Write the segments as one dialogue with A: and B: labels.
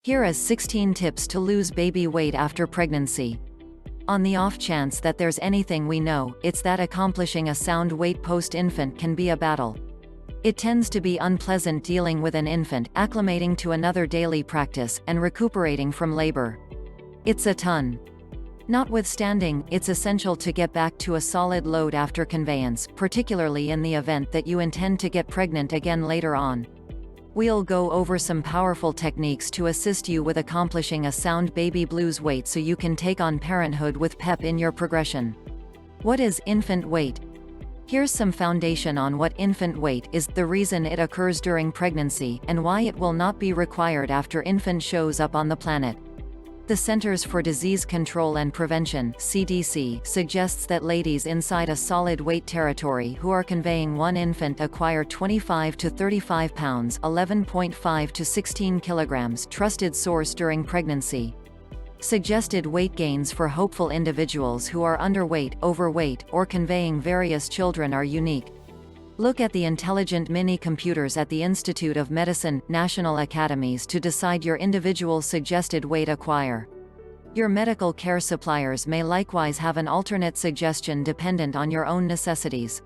A: Here are 16 tips to lose baby weight after pregnancy. On the off chance that there's anything we know, it's that accomplishing a sound weight post-infant can be a battle. It tends to be unpleasant dealing with an infant, acclimating to another daily practice, and recuperating from labor. It's a ton. Notwithstanding, it's essential to get back to a solid load after conveyance, particularly in the event that you intend to get pregnant again later on. We'll go over some powerful techniques to assist you with accomplishing a sound baby blues weight so you can take on parenthood with pep in your progression. What is infant weight? Here's some foundation on what infant weight is, the reason it occurs during pregnancy, and why it will not be required after infant shows up on the planet. The Centers for Disease Control and Prevention (CDC) suggests that ladies inside a solid weight territory who are conveying one infant acquire 25 to 35 pounds (11.5 to 16 kilograms) trusted source during pregnancy. Suggested weight gains for hopeful individuals who are underweight, overweight, or conveying various children are unique. Look at the intelligent mini-computers at the Institute of Medicine, National Academies to decide your individual suggested weight acquire. Your medical care suppliers may likewise have an alternate suggestion dependent on your own necessities.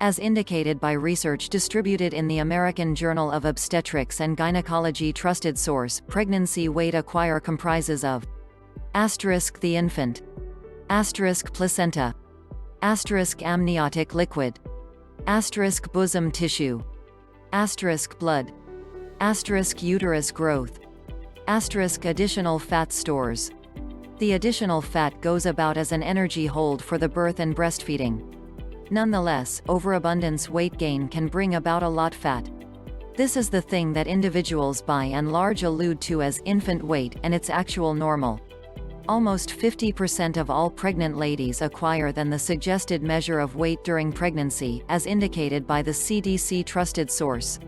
A: As indicated by research distributed in the American Journal of Obstetrics and Gynecology trusted source, pregnancy weight acquire comprises of the infant, placenta, amniotic liquid, bosom tissue, blood, uterus growth, additional fat stores. The additional fat goes about as an energy hold for the birth and breastfeeding. Nonetheless, overabundance weight gain can bring about a lot fat. This is the thing that individuals by and large allude to as infant weight, and its actual normal. Almost 50% of all pregnant ladies acquire than the suggested measure of weight during pregnancy, as indicated by the CDC trusted source.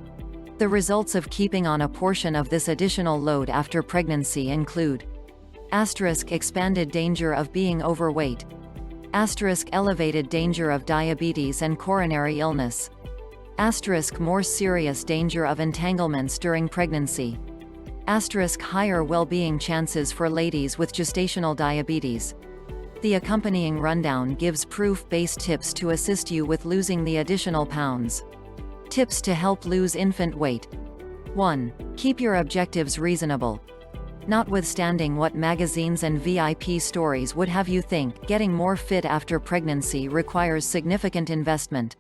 A: The results of keeping on a portion of this additional load after pregnancy include expanded danger of being overweight, elevated danger of diabetes and coronary illness, more serious danger of entanglements during pregnancy, higher well-being chances for ladies with gestational diabetes. The accompanying rundown gives proof-based tips to assist you with losing the additional pounds. Tips to help lose infant weight. 1. Keep your objectives reasonable. Notwithstanding what magazines and VIP stories would have you think, getting more fit after pregnancy requires significant investment.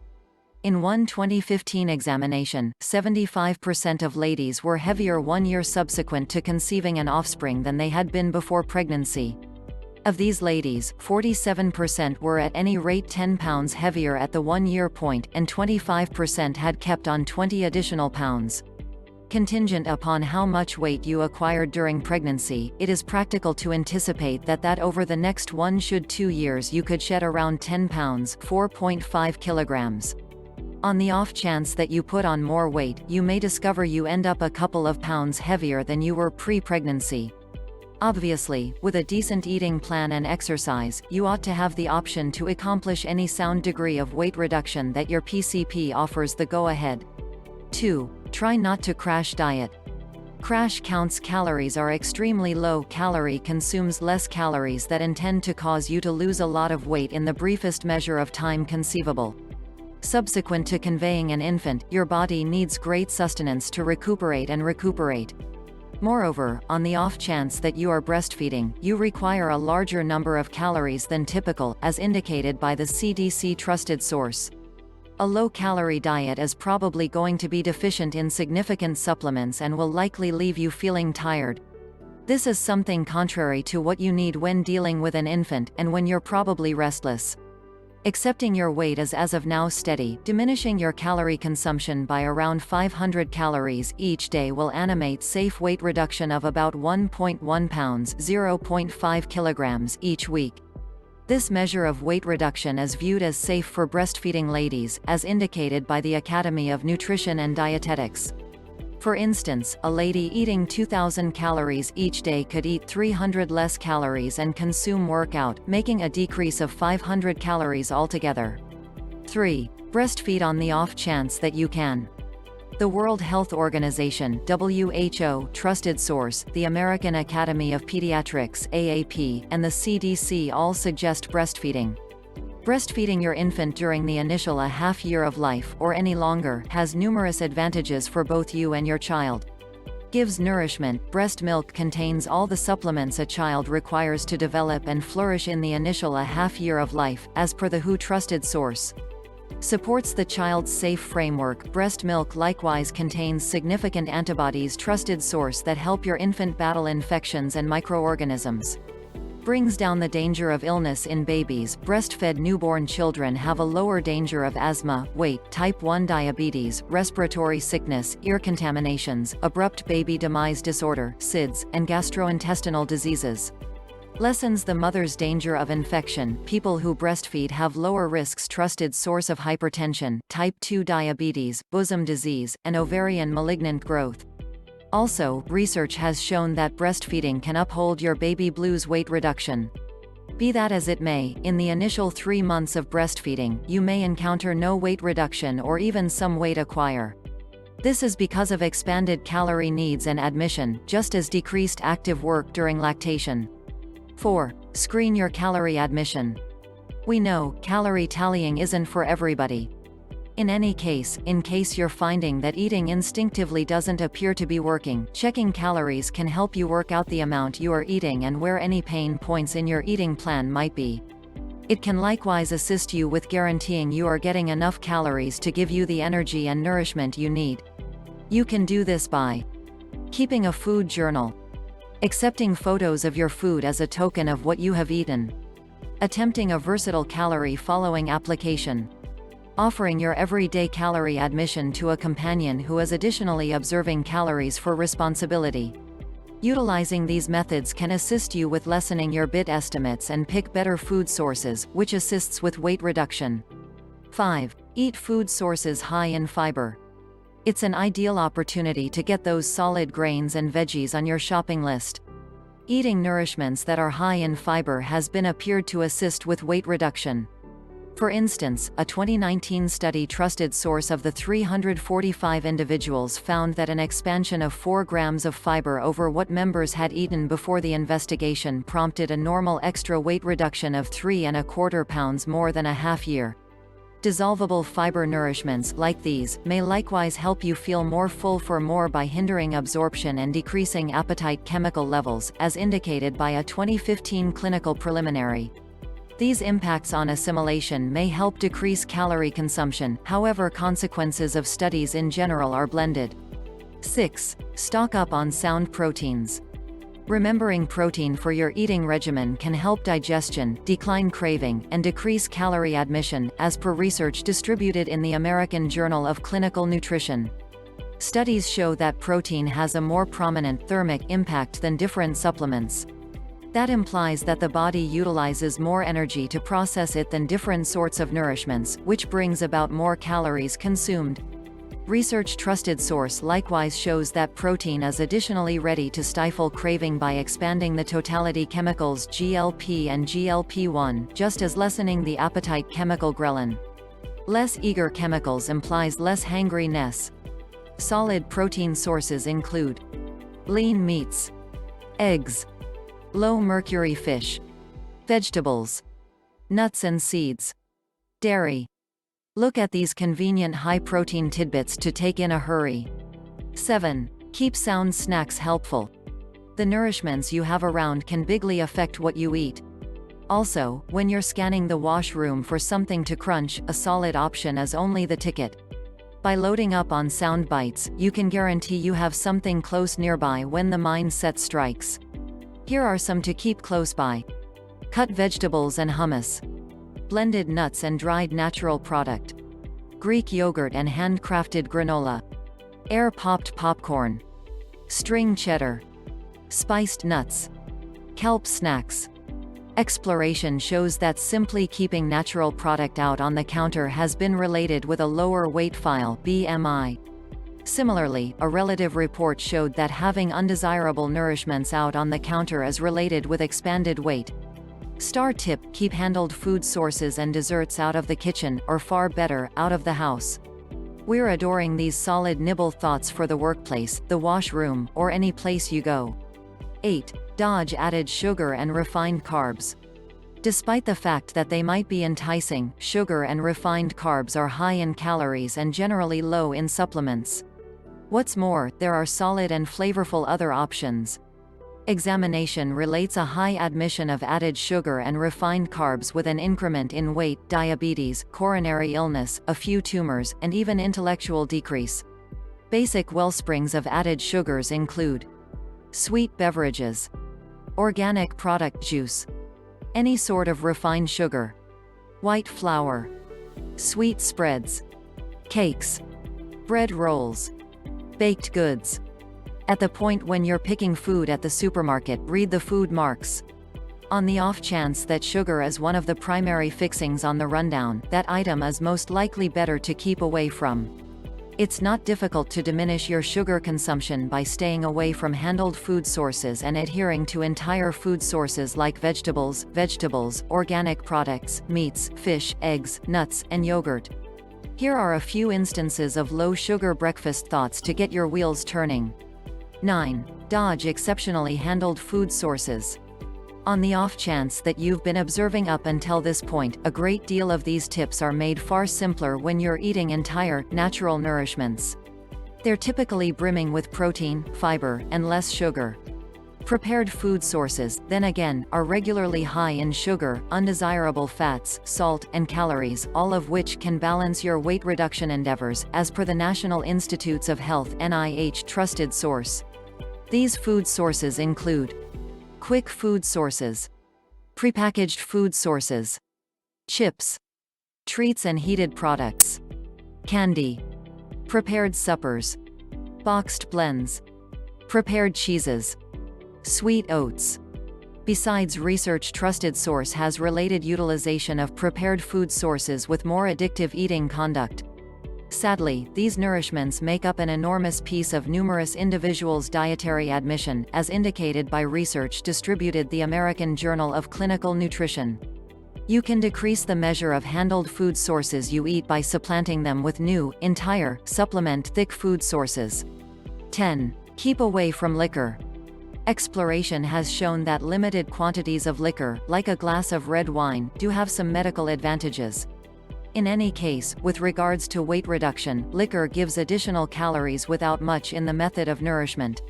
A: In one 2015 examination, 75% of ladies were heavier 1 year subsequent to conceiving an offspring than they had been before pregnancy. Of these ladies, 47% were at any rate 10 pounds heavier at the 1 year point, and 25% had kept on 20 additional pounds. Contingent upon how much weight you acquired during pregnancy, it is practical to anticipate that over the next 2 years you could shed around 10 pounds (4.5 kilograms). On the off chance that you put on more weight, you may discover you end up a couple of pounds heavier than you were pre-pregnancy. Obviously, with a decent eating plan and exercise, you ought to have the option to accomplish any sound degree of weight reduction that your PCP offers the go-ahead. 2. Try not to crash diet. Crash counts calories are extremely low calorie, consumes less calories that intend to cause you to lose a lot of weight in the briefest measure of time conceivable. Subsequent to conveying an infant, your body needs great sustenance to recuperate. Moreover, on the off chance that you are breastfeeding, you require a larger number of calories than typical, as indicated by the CDC trusted source. A low-calorie diet is probably going to be deficient in significant supplements and will likely leave you feeling tired. This is something contrary to what you need when dealing with an infant, and when you're probably restless. Accepting your weight as of now steady, diminishing your calorie consumption by around 500 calories each day will animate safe weight reduction of about 1.1 pounds (0.5 kilograms) each week. This measure of weight reduction is viewed as safe for breastfeeding ladies, as indicated by the Academy of Nutrition and Dietetics. For instance, a lady eating 2,000 calories each day could eat 300 less calories and consume workout, making a decrease of 500 calories altogether. 3. Breastfeed on the off chance that you can. The World Health Organization (WHO) trusted source, the American Academy of Pediatrics (AAP), and the CDC all suggest breastfeeding. Breastfeeding your infant during the initial half year of life, or any longer, has numerous advantages for both you and your child. Gives nourishment. Breast milk contains all the supplements a child requires to develop and flourish in the initial half year of life, as per the WHO trusted source. Supports the child's safe framework. Breast milk likewise contains significant antibodies trusted source that help your infant battle infections and microorganisms. Brings down the danger of illness in babies. Breastfed newborn children have a lower danger of asthma, weight, type 1 diabetes, respiratory sickness, ear contaminations, abrupt baby demise disorder, SIDS, and gastrointestinal diseases. Lessens the mother's danger of infection. People who breastfeed have lower risks. Trusted source of hypertension, type 2 diabetes, bosom disease, and ovarian malignant growth. Also, research has shown that breastfeeding can uphold your baby blues weight reduction. Be that as it may, in the initial 3 months of breastfeeding, you may encounter no weight reduction or even some weight acquire. This is because of expanded calorie needs and admission, just as decreased active work during lactation. 4. Screen your calorie admission. We know, calorie tallying isn't for everybody. In any case, in case you're finding that eating instinctively doesn't appear to be working, checking calories can help you work out the amount you are eating and where any pain points in your eating plan might be. It can likewise assist you with guaranteeing you are getting enough calories to give you the energy and nourishment you need. You can do this by keeping a food journal, accepting photos of your food as a token of what you have eaten, attempting a versatile calorie following application, offering your everyday calorie admission to a companion who is additionally observing calories for responsibility. Utilizing these methods can assist you with lessening your BIT estimates and pick better food sources, which assists with weight reduction. 5. Eat food sources high in fiber. It's an ideal opportunity to get those solid grains and veggies on your shopping list. Eating nourishments that are high in fiber has been appeared to assist with weight reduction. For instance, a 2019 study trusted source of the 345 individuals found that an expansion of 4 grams of fiber over what members had eaten before the investigation prompted a normal extra weight reduction of 3¼ pounds more than a half year. Dissolvable fiber nourishments like these may likewise help you feel more full for more by hindering absorption and decreasing appetite chemical levels, as indicated by a 2015 clinical preliminary. These impacts on assimilation may help decrease calorie consumption, however consequences of studies in general are blended. 6. Stock up on sound proteins. Remembering protein for your eating regimen can help digestion, decline craving, and decrease calorie admission, as per research distributed in the American Journal of Clinical Nutrition. Studies show that protein has a more prominent thermic impact than different supplements. That implies that the body utilizes more energy to process it than different sorts of nourishments, which brings about more calories consumed. Research trusted source likewise shows that protein is additionally ready to stifle craving by expanding the totality chemicals GLP and GLP-1, just as lessening the appetite chemical ghrelin. Less eager chemicals implies less hangry-ness. Solid protein sources include lean meats, eggs, low-mercury fish, vegetables, nuts and seeds, dairy. Look at these convenient high-protein tidbits to take in a hurry. 7. Keep sound snacks helpful. The nourishments you have around can bigly affect what you eat. Also, when you're scanning the washroom for something to crunch, a solid option is only the ticket. By loading up on sound bites, you can guarantee you have something close nearby when the mindset strikes. Here are some to keep close by. Cut vegetables and hummus. Blended nuts and dried natural product. Greek yogurt and handcrafted granola. Air-popped popcorn. String cheddar. Spiced nuts. Kelp snacks. Exploration shows that simply keeping natural product out on the counter has been related with a lower weight file (BMI). Similarly, a relative report showed that having undesirable nourishments out on the counter is related with expanded weight. Star tip: keep handled food sources and desserts out of the kitchen, or far better, out of the house. We're adoring these solid nibble thoughts for the workplace, the washroom, or any place you go. 8. Dodge added sugar and refined carbs. Despite the fact that they might be enticing, sugar and refined carbs are high in calories and generally low in supplements. What's more, there are solid and flavorful other options. Examination relates a high admission of added sugar and refined carbs with an increment in weight, diabetes, coronary illness, a few tumors, and even intellectual decrease. Basic wellsprings of added sugars include sweet beverages, organic product juice, any sort of refined sugar, white flour, sweet spreads, cakes, bread rolls, baked goods. At the point when you're picking food at the supermarket, read the food marks. On the off chance that sugar is one of the primary fixings on the rundown, that item is most likely better to keep away from. It's not difficult to diminish your sugar consumption by staying away from handled food sources and adhering to entire food sources like vegetables, organic products, meats, fish, eggs, nuts, and yogurt. Here are a few instances of low-sugar breakfast thoughts to get your wheels turning. 9. Dodge exceptionally handled food sources. On the off chance that you've been observing up until this point, a great deal of these tips are made far simpler when you're eating entire, natural nourishments. They're typically brimming with protein, fiber, and less sugar. Prepared food sources, then again, are regularly high in sugar, undesirable fats, salt, and calories, all of which can balance your weight reduction endeavors, as per the National Institutes of Health (NIH) trusted source. These food sources include quick food sources, prepackaged food sources, chips, treats and heated products, candy, prepared suppers, boxed blends, prepared cheeses, sweet oats. Besides, research trusted source has related utilization of prepared food sources with more addictive eating conduct. Sadly, these nourishments make up an enormous piece of numerous individuals' dietary admission, as indicated by research distributed the American Journal of Clinical Nutrition. You can decrease the measure of handled food sources you eat by supplanting them with new, entire, supplement-thick food sources. 10. Keep away from liquor. Exploration has shown that limited quantities of liquor, like a glass of red wine, do have some medical advantages. In any case, with regards to weight reduction, liquor gives additional calories without much in the method of nourishment.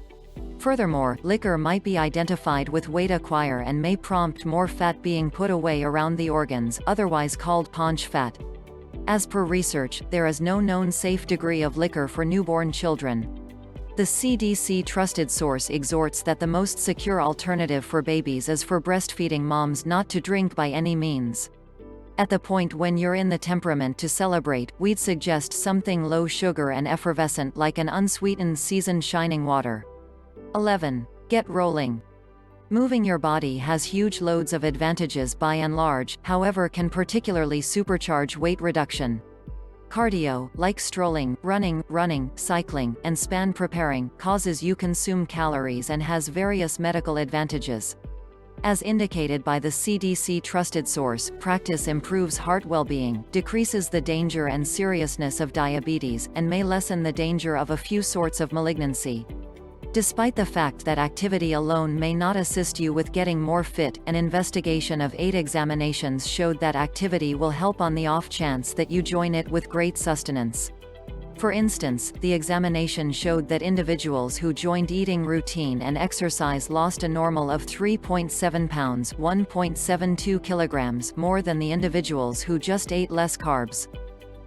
A: Furthermore, liquor might be identified with weight acquire and may prompt more fat being put away around the organs, otherwise called paunch fat. As per research, there is no known safe degree of liquor for newborn children. The CDC trusted source exhorts that the most secure alternative for babies is for breastfeeding moms not to drink by any means. At the point when you're in the temperament to celebrate, we'd suggest something low sugar and effervescent like an unsweetened seasoned shining water. 11. Get rolling. Moving your body has huge loads of advantages by and large, however can particularly supercharge weight reduction. Cardio, like strolling, running, cycling, and span preparing, causes you consume calories and has various medical advantages. As indicated by the CDC trusted source, practice improves heart well-being, decreases the danger and seriousness of diabetes, and may lessen the danger of a few sorts of malignancy. Despite the fact that activity alone may not assist you with getting more fit, an investigation of 8 examinations showed that activity will help on the off chance that you join it with great sustenance. For instance, the examination showed that individuals who joined eating routine and exercise lost a normal of 3.7 pounds (1.72 kilograms) more than the individuals who just ate less carbs.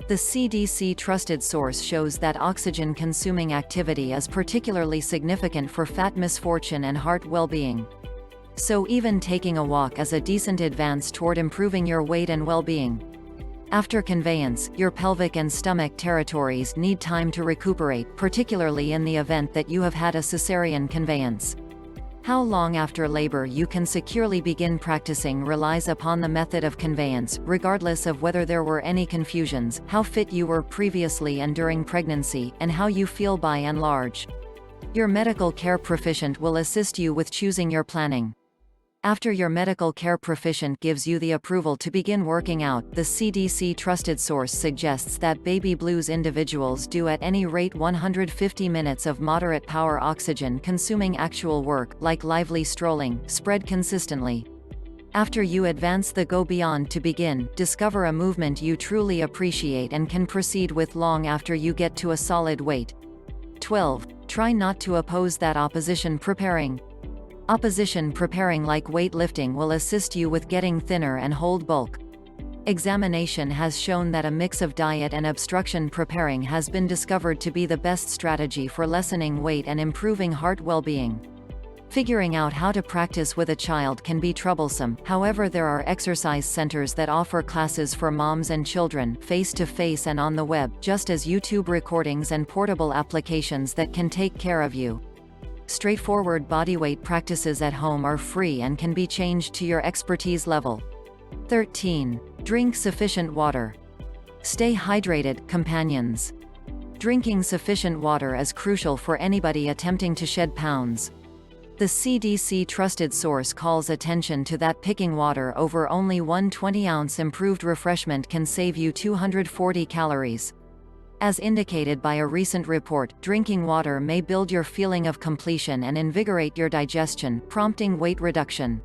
A: The CDC trusted source shows that oxygen-consuming activity is particularly significant for fat misfortune and heart well-being. So even taking a walk is a decent advance toward improving your weight and well-being. After conveyance, your pelvic and stomach territories need time to recuperate, particularly in the event that you have had a cesarean conveyance. How long after labor you can securely begin practicing relies upon the method of conveyance, regardless of whether there were any confusions, how fit you were previously and during pregnancy, and how you feel by and large. Your medical care proficient will assist you with choosing your planning. After your medical care proficient gives you the approval to begin working out, the CDC trusted source suggests that baby blues individuals do at any rate 150 minutes of moderate power oxygen consuming actual work, like lively strolling, spread consistently. After you advance the go beyond to begin, discover a movement you truly appreciate and can proceed with long after you get to a solid weight. 12. Try not to oppose that opposition preparing. Opposition preparing like weightlifting will assist you with getting thinner and hold bulk. Examination has shown that a mix of diet and obstruction preparing has been discovered to be the best strategy for lessening weight and improving heart well-being. Figuring out how to practice with a child can be troublesome, however there are exercise centers that offer classes for moms and children, face-to-face and on the web, just as YouTube recordings and portable applications that can take care of you. Straightforward bodyweight practices at home are free and can be changed to your expertise level. 13. Drink sufficient water. Stay hydrated, companions. Drinking sufficient water is crucial for anybody attempting to shed pounds. The CDC trusted source calls attention to that picking water over only one 20-ounce improved refreshment can save you 240 calories. As indicated by a recent report, drinking water may build your feeling of completion and invigorate your digestion, prompting weight reduction.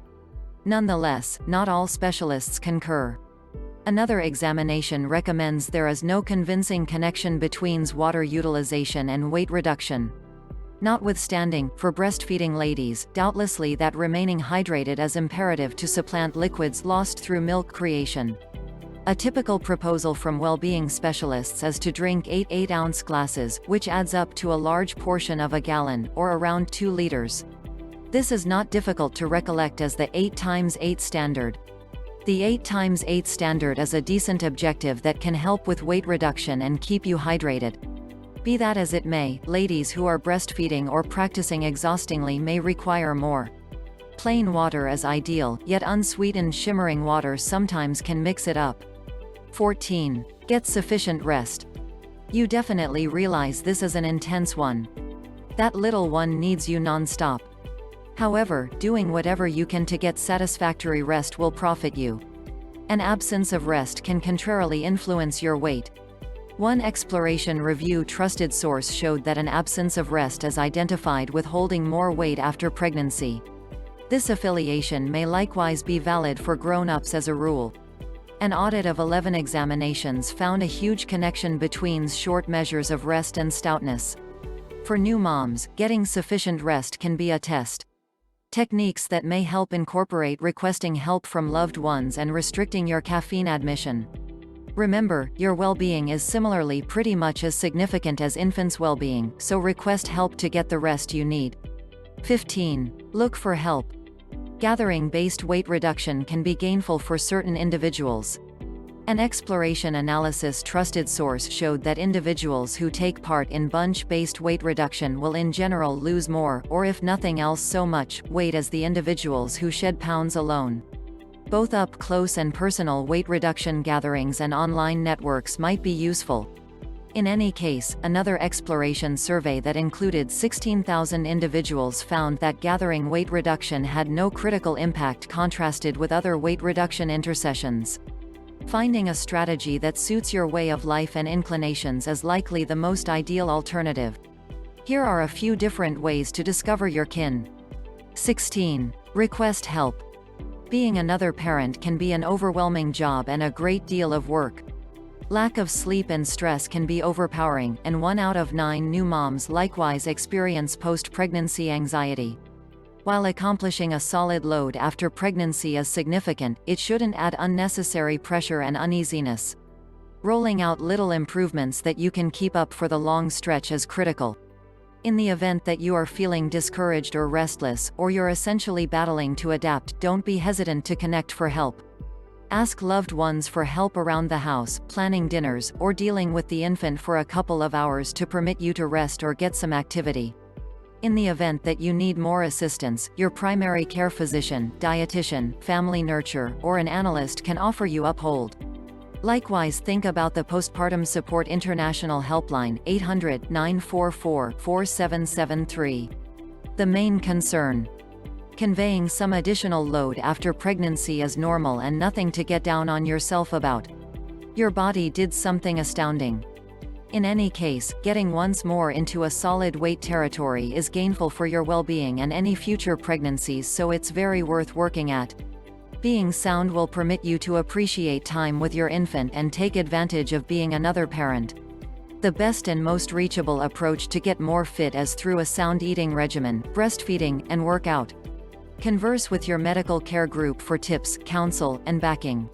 A: Nonetheless, not all specialists concur. Another examination recommends there is no convincing connection between water utilization and weight reduction. Notwithstanding, for breastfeeding ladies, doubtlessly that remaining hydrated is imperative to supplant liquids lost through milk creation. A typical proposal from well-being specialists is to drink 8 8-ounce glasses, which adds up to a large portion of a gallon, or around 2 liters. This is not difficult to recollect as the 8x8 standard. The 8x8 standard is a decent objective that can help with weight reduction and keep you hydrated. Be that as it may, ladies who are breastfeeding or practicing exhaustingly may require more. Plain water is ideal, yet unsweetened shimmering water sometimes can mix it up. 14. Get sufficient rest. You definitely realize this is an intense one. That little one needs you non-stop. However, doing whatever you can to get satisfactory rest will profit you. An absence of rest can contrarily influence your weight. One exploration review trusted source showed that an absence of rest is identified with holding more weight after pregnancy. This affiliation may likewise be valid for grown-ups as a rule. An audit of 11 examinations found a huge connection between short measures of rest and stoutness. For new moms, getting sufficient rest can be a test. Techniques that may help incorporate requesting help from loved ones and restricting your caffeine admission. Remember, your well-being is similarly pretty much as significant as infants' well-being, so request help to get the rest you need. 15. Look for help. Gathering-based weight reduction can be gainful for certain individuals. An exploration analysis trusted source showed that individuals who take part in bunch-based weight reduction will in general lose more, or if nothing else so much, weight as the individuals who shed pounds alone. Both up-close and personal weight reduction gatherings and online networks might be useful. In any case, another exploration survey that included 16,000 individuals found that gathering weight reduction had no critical impact contrasted with other weight reduction intercessions. Finding a strategy that suits your way of life and inclinations is likely the most ideal alternative. Here are a few different ways to discover your kin. 16. Request help. Being another parent can be an overwhelming job and a great deal of work. Lack of sleep and stress can be overpowering, and 1 out of 9 new moms likewise experience post-pregnancy anxiety. While accomplishing a solid load after pregnancy is significant, it shouldn't add unnecessary pressure and uneasiness. Rolling out little improvements that you can keep up for the long stretch is critical. In the event that you are feeling discouraged or restless, or you're essentially battling to adapt, don't be hesitant to connect for help. Ask loved ones for help around the house, planning dinners, or dealing with the infant for a couple of hours to permit you to rest or get some activity. In the event that you need more assistance, your primary care physician, dietitian, family nurture, or an analyst can offer you uphold. Likewise, think about the Postpartum Support International Helpline, 800-944-4773. The main concern. Conveying some additional load after pregnancy is normal and nothing to get down on yourself about. Your body did something astounding. In any case, getting once more into a solid weight territory is gainful for your well-being and any future pregnancies, so it's very worth working at. Being sound will permit you to appreciate time with your infant and take advantage of being another parent. The best and most reachable approach to get more fit is through a sound eating regimen, breastfeeding, and workout. Converse with your medical care group for tips, counsel, and backing.